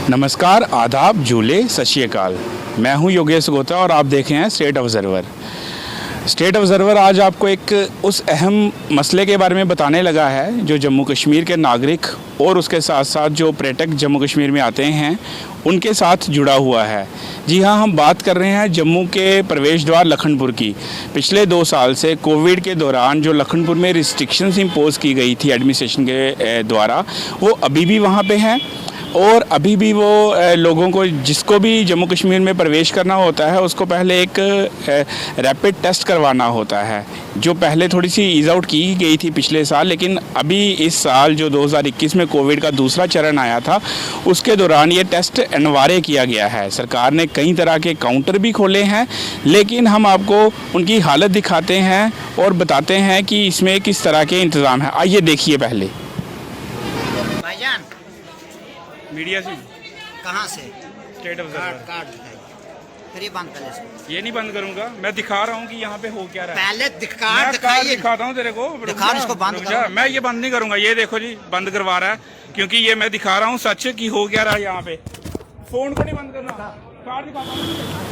नमस्कार, आदाब, झूले, सत श्री अकाल। मैं हूं योगेश गोता और आप देख रहे हैं स्टेट ऑब्जर्वर। स्टेट ऑब्जर्वर आज आपको एक उस अहम मसले के बारे में बताने लगा है जो जम्मू कश्मीर के नागरिक और उसके साथ साथ जो पर्यटक जम्मू कश्मीर में आते हैं उनके साथ जुड़ा हुआ है। जी हाँ, हम बात कर रहे हैं जम्मू के प्रवेश द्वार लखनपुर की। पिछले 2 साल से कोविड के दौरान जो लखनपुर में रिस्ट्रिक्शंस इम्पोज़ की गई थी एडमिनिस्ट्रेशन के द्वारा, वो अभी भी वहाँ पे हैं और अभी भी वो लोगों को, जिसको भी जम्मू कश्मीर में प्रवेश करना होता है, उसको पहले एक रैपिड टेस्ट करवाना होता है, जो पहले थोड़ी सी ईज़ आउट की गई थी पिछले साल। लेकिन अभी इस साल जो 2021 में कोविड का दूसरा चरण आया था, उसके दौरान ये टेस्ट अनिवार्य किया गया है। सरकार ने कई तरह के काउंटर भी खोले हैं, लेकिन हम आपको उनकी हालत दिखाते हैं और बताते हैं कि इसमें किस तरह के इंतज़ाम है। आइए देखिए। पहले भाईजान मीडिया से कहाँ से स्टेट ऑब्जर्वर कार्ड दिखाइए, फिर ये बंद कर ले। ये नहीं बंद करूंगा, मैं दिखा रहा हूँ कि यहाँ पे हो क्या रहा है। पहले कार्ड दिखाइए, दिखाता हूँ तेरे को। दिखा इसको बंद करो। मैं ये बंद नहीं करूंगा। ये देखो जी, बंद करवा रहा है, क्योंकि ये मैं दिखा रहा हूँ सच कि हो क्या रहा है यहाँ पे। फोन को नहीं बंद करना, कार्ड दिखाता हूँ।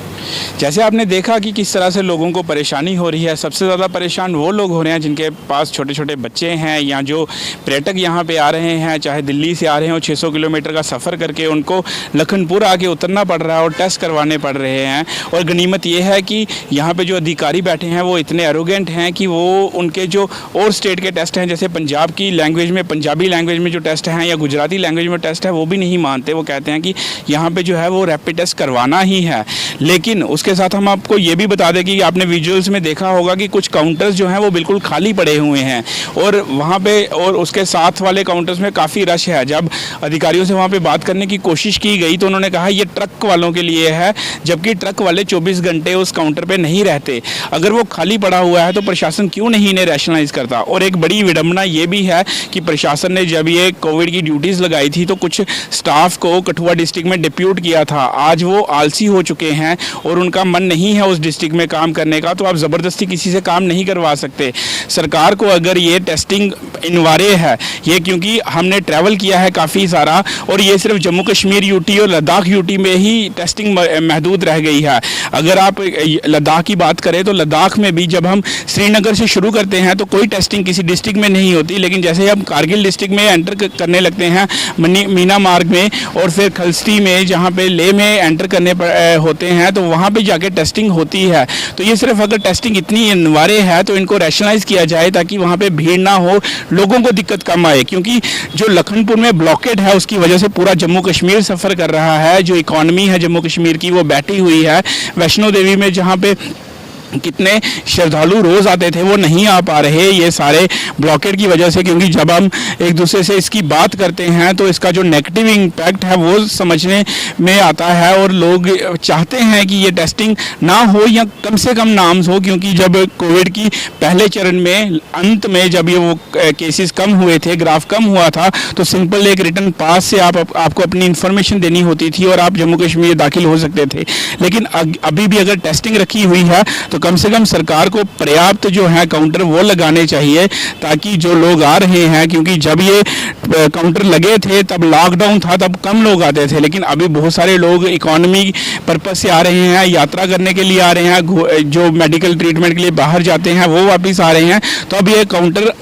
जैसे आपने देखा कि किस तरह से लोगों को परेशानी हो रही है। सबसे ज़्यादा परेशान वो लोग हो रहे हैं जिनके पास छोटे छोटे बच्चे हैं, या जो पर्यटक यहाँ पे आ रहे हैं, चाहे दिल्ली से आ रहे हो, 600 किलोमीटर का सफ़र करके उनको लखनपुर आके उतरना पड़ रहा है और टेस्ट करवाने पड़ रहे हैं। और गनीमत ये है कि यहाँ पे जो अधिकारी बैठे हैं वो इतने एरोगेंट हैं कि वो उनके जो और स्टेट के टेस्ट हैं, जैसे पंजाब की लैंग्वेज में, पंजाबी लैंग्वेज में जो टेस्ट हैं या गुजराती लैंग्वेज में टेस्ट है, वो भी नहीं मानते। वो कहते हैं कि यहाँ पर जो है वो रैपिड टेस्ट करवाना ही है। लेकिन उसके साथ हम आपको ये भी बता दें कि आपने विजुअल्स में देखा होगा कि कुछ काउंटर्स जो हैं वो बिल्कुल खाली पड़े हुए हैं, और वहाँ पे और उसके साथ वाले काउंटर्स में काफ़ी रश है। जब अधिकारियों से वहाँ पे बात करने की कोशिश की गई तो उन्होंने कहा ये ट्रक वालों के लिए है, जबकि ट्रक वाले 24 घंटे उस काउंटर पे नहीं रहते। अगर वो खाली पड़ा हुआ है तो प्रशासन क्यों नहीं इन्हें रैशनलाइज करता। और एक बड़ी विडंबना ये भी है कि प्रशासन ने जब ये कोविड की ड्यूटीज़ लगाई थी तो कुछ स्टाफ को कठुआ डिस्ट्रिक्ट में डिप्यूट किया था। आज वो आलसी हो चुके हैं और उनका मन नहीं है उस डिस्ट्रिक्ट में काम करने का, तो आप ज़बरदस्ती किसी से काम नहीं करवा सकते। सरकार को अगर ये टेस्टिंग अनिवार्य है, ये क्योंकि हमने ट्रैवल किया है काफ़ी सारा, और ये सिर्फ जम्मू कश्मीर यूटी और लद्दाख यूटी में ही टेस्टिंग महदूद रह गई है। अगर आप लद्दाख की बात करें तो लद्दाख में भी जब हम श्रीनगर से शुरू करते हैं तो कोई टेस्टिंग किसी डिस्ट्रिक्ट में नहीं होती, लेकिन जैसे ही हम कारगिल डिस्ट्रिक्ट में एंटर करने लगते हैं, मीना मार्ग में और फिर खलस्ती में, जहाँ पे लेह में एंटर करने होते हैं, तो वहाँ पे जाके टेस्टिंग होती है। तो ये सिर्फ अगर टेस्टिंग इतनी अनिवार्य है तो इनको रैशनलाइज किया जाए ताकि वहाँ पे भीड़ ना हो, लोगों को दिक्कत कम आए। क्योंकि जो लखनपुर में ब्लॉकेड है उसकी वजह से पूरा जम्मू कश्मीर सफ़र कर रहा है। जो इकॉनमी है जम्मू कश्मीर की वो बैठी हुई है। वैष्णो देवी में जहाँ पे कितने श्रद्धालु रोज़ आते थे वो नहीं आ पा रहे, ये सारे ब्लॉकेड की वजह से। क्योंकि जब हम एक दूसरे से इसकी बात करते हैं तो इसका जो नेगेटिव इम्पैक्ट है वो समझने में आता है, और लोग चाहते हैं कि ये टेस्टिंग ना हो या कम से कम नाम्स हो। क्योंकि जब कोविड की पहले चरण में अंत में जब ये वो केसेस कम हुए थे, ग्राफ कम हुआ था, तो सिंपल एक रिटर्न पास से आपको अपनी इन्फॉर्मेशन देनी होती थी और आप जम्मू कश्मीर दाखिल हो सकते थे। लेकिन अभी भी अगर टेस्टिंग रखी हुई है तो कम से कम सरकार को पर्याप्त जो है काउंटर वो लगाने चाहिए, ताकि जो लोग आ रहे हैं, क्योंकि जब ये काउंटर लगे थे तब लॉकडाउन था, तब कम लोग आते थे, लेकिन अभी बहुत सारे लोग इकोनॉमी पर्पस से आ रहे हैं, यात्रा करने के लिए आ रहे हैं, जो मेडिकल ट्रीटमेंट के लिए बाहर जाते हैं वो वापस आ रहे हैं। तो अब ये काउंटर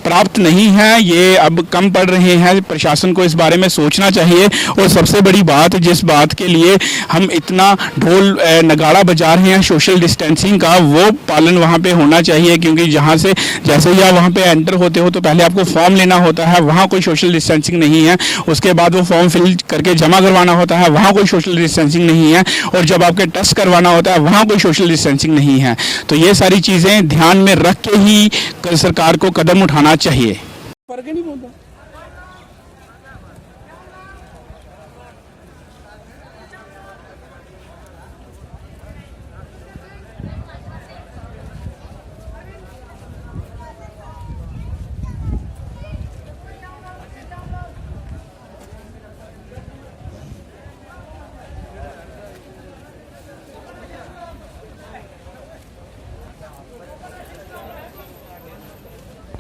प्राप्त नहीं है, ये अब कम पड़ रहे हैं। प्रशासन को इस बारे में सोचना चाहिए। और सबसे बड़ी बात, जिस बात के लिए हम इतना ढोल नगाड़ा बजा रहे हैं सोशल डिस्टेंसिंग का, वो पालन वहाँ पे होना चाहिए। क्योंकि जहाँ से जैसे ही आप वहाँ पे एंटर होते हो तो पहले आपको फॉर्म लेना होता है, वहाँ कोई सोशल डिस्टेंसिंग नहीं है। उसके बाद वो फॉर्म फिल करके जमा करवाना होता है, वहाँ कोई सोशल डिस्टेंसिंग नहीं है। और जब आपके टेस्ट करवाना होता है वहाँ कोई सोशल डिस्टेंसिंग नहीं है। तो ये सारी चीज़ें ध्यान में रख के ही सरकार को कदम उठाना चाहिए। फर्क नहीं पड़ता।